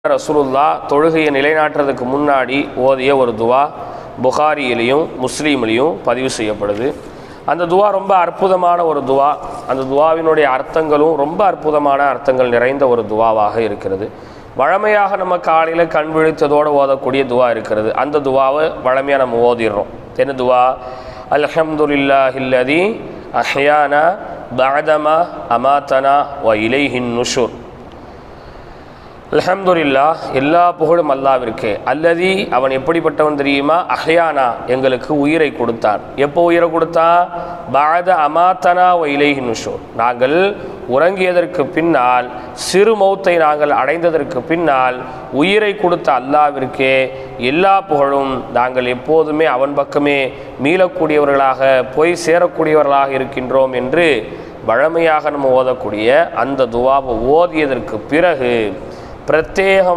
ரசூலுல்லா தொழுகையை நிலைநாட்டுறதுக்கு முன்னாடி ஓதிய ஒரு துவா புகாரியிலையும் முஸ்லீம்லையும் பதிவு செய்யப்படுது. அந்த துவா ரொம்ப அற்புதமான ஒரு துவா. அந்த துவாவினுடைய அர்த்தங்களும் ரொம்ப அற்புதமான அர்த்தங்கள் நிறைந்த ஒரு துவாவாக இருக்கிறது. வழமையாக நம்ம காலையில் கண் விழித்ததோடு ஓதக்கூடிய துவா இருக்கிறது. அந்த துவாவை வழமையாக நம்ம ஓதிடுறோம். என்ன துவா? அல்ஹம்துலில்லாஹில்லதி அஹ்யானா பஅதமா அமாத்தனா வ இலைஹின் நுஷூர். அல்ஹம்துலில்லாஹ், எல்லா புகழும் அல்லாஹ்விற்கே. அல்லதி, அவன் எப்படிப்பட்டவன் தெரியுமா? அஹ்யானா, எங்களுக்கு உயிரை கொடுத்தான். எப்போ உயிரை கொடுத்தான்? பஅத அமாத்தனா வ இலைஹின் நுஷூர், நாங்கள் உறங்கியதற்கு பின்னால், சிறு மௌத்தை நாங்கள் அடைந்ததற்கு பின்னால் உயிரை கொடுத்த அல்லாஹ்விற்கே எல்லா புகழும். நாங்கள் எப்போதுமே அவன் பக்கமே மீளக்கூடியவர்களாக போய் சேரக்கூடியவர்களாக இருக்கின்றோம் என்று வழமையாக நம்ம ஓதக்கூடிய அந்த துவாவை ஓதியதற்கு பிறகு பிரத்யேகம்